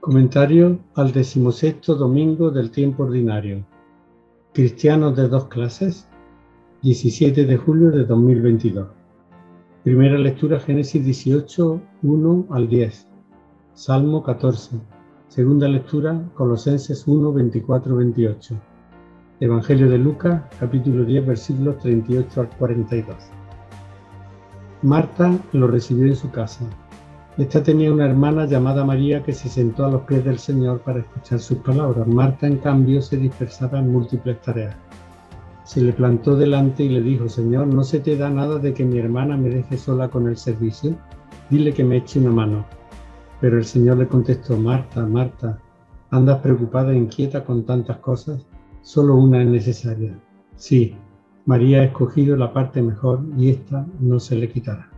Comentario al 16º domingo del tiempo ordinario. Cristianos de dos clases, 17 de julio de 2022. Primera lectura Génesis 18, 1 al 10. Salmo 14. Segunda lectura Colosenses 1, 24, 28. Evangelio de Lucas, capítulo 10, versículos 38 al 42. Marta lo recibió en su casa. Esta tenía una hermana llamada María que se sentó a los pies del Señor para escuchar sus palabras. Marta, en cambio, se dispersaba en múltiples tareas. Se le plantó delante y le dijo: Señor, ¿no se te da nada de que mi hermana me deje sola con el servicio? Dile que me eche una mano. Pero el Señor le contestó: Marta, Marta, ¿andas preocupada e inquieta con tantas cosas? Solo una es necesaria. Sí, María ha escogido la parte mejor y esta no se le quitará.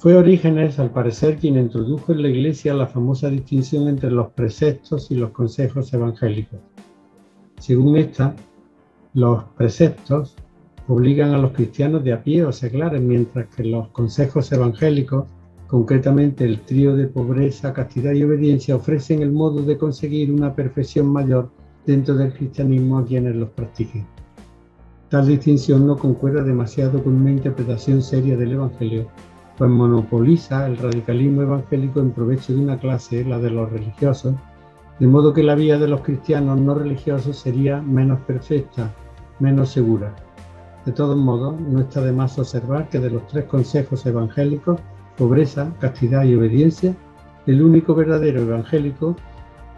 Fue Orígenes, al parecer, quien introdujo en la Iglesia la famosa distinción entre los preceptos y los consejos evangélicos. Según esta, los preceptos obligan a los cristianos de a pie o seglares, mientras que los consejos evangélicos, concretamente el trío de pobreza, castidad y obediencia, ofrecen el modo de conseguir una perfección mayor dentro del cristianismo a quienes los practiquen. Tal distinción no concuerda demasiado con una interpretación seria del Evangelio, pues monopoliza el radicalismo evangélico en provecho de una clase, la de los religiosos, de modo que la vía de los cristianos no religiosos sería menos perfecta, menos segura. De todos modos, no está de más observar que de los tres consejos evangélicos, pobreza, castidad y obediencia, el único verdadero evangélico,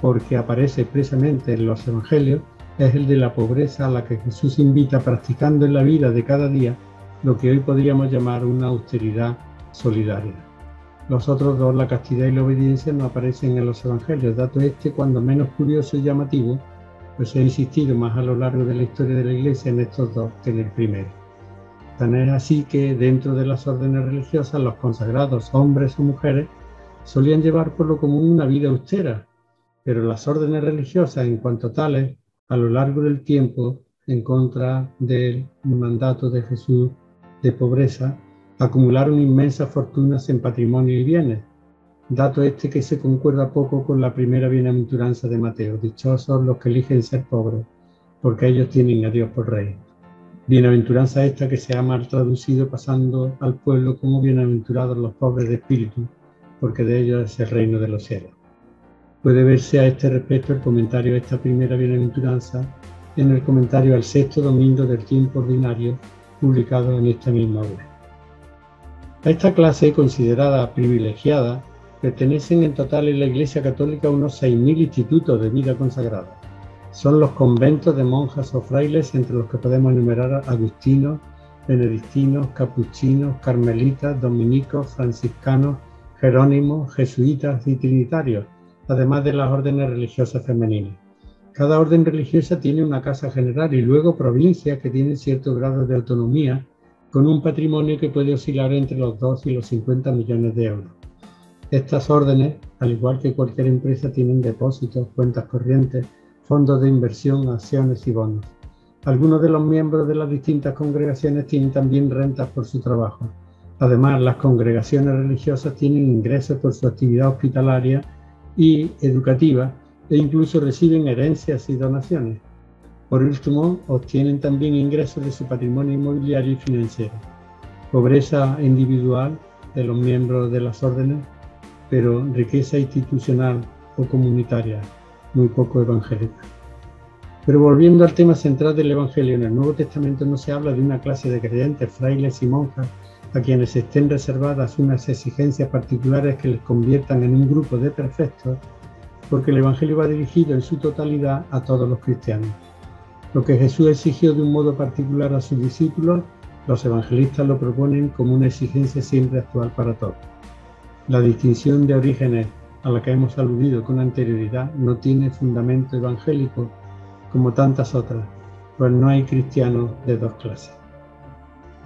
porque aparece expresamente en los evangelios, es el de la pobreza, a la que Jesús invita practicando en la vida de cada día lo que hoy podríamos llamar una austeridad solidaria. Los otros dos, la castidad y la obediencia, no aparecen en los evangelios, dato este cuando menos curioso y llamativo, pues se ha insistido más a lo largo de la historia de la Iglesia en estos dos que en el primero. Tan es así que dentro de las órdenes religiosas, los consagrados, hombres o mujeres, solían llevar por lo común una vida austera, pero las órdenes religiosas, en cuanto tales, a lo largo del tiempo, en contra del mandato de Jesús de pobreza, acumularon inmensas fortunas en patrimonio y bienes, dato este que se concuerda poco con la primera bienaventuranza de Mateo: dichosos los que eligen ser pobres, porque ellos tienen a Dios por rey. Bienaventuranza esta que se ha mal traducido pasando al pueblo como bienaventurados los pobres de espíritu, porque de ellos es el reino de los cielos. Puede verse a este respecto el comentario de esta primera bienaventuranza en el comentario al 6º domingo del tiempo ordinario, publicado en esta misma web. A esta clase, considerada privilegiada, pertenecen en total en la Iglesia Católica unos 6.000 institutos de vida consagrada. Son los conventos de monjas o frailes, entre los que podemos enumerar agustinos, benedictinos, capuchinos, carmelitas, dominicos, franciscanos, jerónimos, jesuitas y trinitarios, además de las órdenes religiosas femeninas. Cada orden religiosa tiene una casa general y luego provincias que tienen cierto grado de autonomía, con un patrimonio que puede oscilar entre los 2 y los 50 millones de euros. Estas órdenes, al igual que cualquier empresa, tienen depósitos, cuentas corrientes, fondos de inversión, acciones y bonos. Algunos de los miembros de las distintas congregaciones tienen también rentas por su trabajo. Además, las congregaciones religiosas tienen ingresos por su actividad hospitalaria y educativa e incluso reciben herencias y donaciones. Por último, obtienen también ingresos de su patrimonio inmobiliario y financiero. Pobreza individual de los miembros de las órdenes, pero riqueza institucional o comunitaria, muy poco evangélica. Pero volviendo al tema central del Evangelio, en el Nuevo Testamento no se habla de una clase de creyentes, frailes y monjas, a quienes estén reservadas unas exigencias particulares que les conviertan en un grupo de perfectos, porque el Evangelio va dirigido en su totalidad a todos los cristianos. Lo que Jesús exigió de un modo particular a sus discípulos, los evangelistas lo proponen como una exigencia siempre actual para todos. La distinción de Orígenes, a la que hemos aludido con anterioridad, no tiene fundamento evangélico como tantas otras, pues no hay cristianos de dos clases.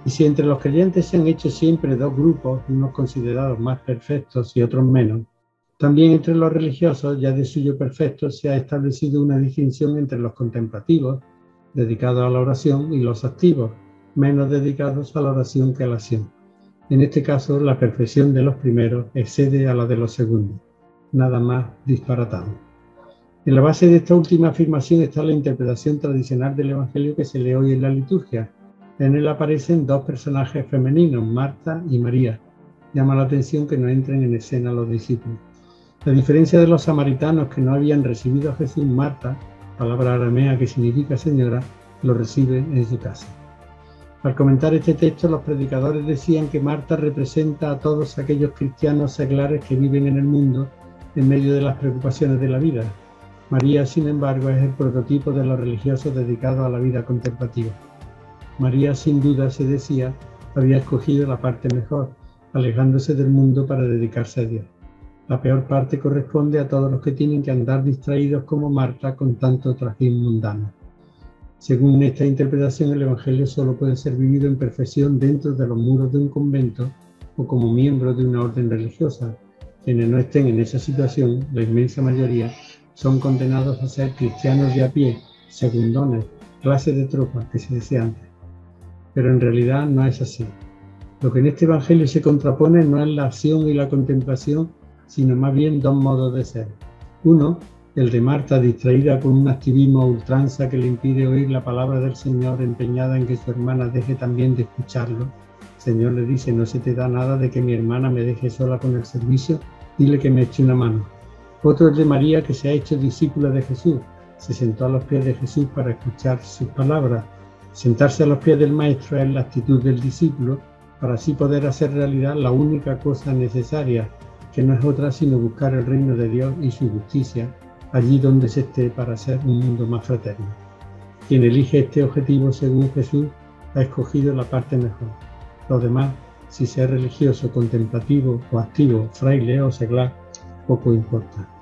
Y si entre los creyentes se han hecho siempre dos grupos, unos considerados más perfectos y otros menos, también entre los religiosos, ya de suyo perfecto, se ha establecido una distinción entre los contemplativos, dedicados a la oración, y los activos, menos dedicados a la oración que a la acción. En este caso, la perfección de los primeros excede a la de los segundos. nada más disparatado. En la base de esta última afirmación está la interpretación tradicional del Evangelio que se lee hoy en la liturgia. En él aparecen dos personajes femeninos, Marta y María. Llama la atención que no entren en escena los discípulos. A diferencia de los samaritanos que no habían recibido a Jesús, Marta, palabra aramea que significa señora, lo recibe en su casa. Al comentar este texto, los predicadores decían que Marta representa a todos aquellos cristianos seglares que viven en el mundo en medio de las preocupaciones de la vida. María, sin embargo, es el prototipo de los religiosos dedicados a la vida contemplativa. María, sin duda, se decía, había escogido la parte mejor, alejándose del mundo para dedicarse a Dios. La peor parte corresponde a todos los que tienen que andar distraídos como Marta con tanto trajín mundano. Según esta interpretación, el Evangelio solo puede ser vivido en perfección dentro de los muros de un convento o como miembro de una orden religiosa. Quienes no estén en esa situación, la inmensa mayoría, son condenados a ser cristianos de a pie, segundones, clase de tropas que se decía antes. Pero en realidad no es así. Lo que en este Evangelio se contrapone no es la acción y la contemplación, sino más bien dos modos de ser. Uno, el de Marta, distraída con un activismo a ultranza que le impide oír la palabra del Señor, empeñada en que su hermana deje también de escucharlo. El Señor le dice, no se te da nada de que mi hermana me deje sola con el servicio, dile que me eche una mano. Otro es de María, que se ha hecho discípula de Jesús. Se sentó a los pies de Jesús para escuchar sus palabras. Sentarse a los pies del Maestro es la actitud del discípulo, para así poder hacer realidad la única cosa necesaria, que no es otra sino buscar el reino de Dios y su justicia, allí donde se esté, para hacer un mundo más fraterno. Quien elige este objetivo según Jesús ha escogido la parte mejor. Lo demás, si sea religioso, contemplativo o activo, fraile o seglar, poco importa.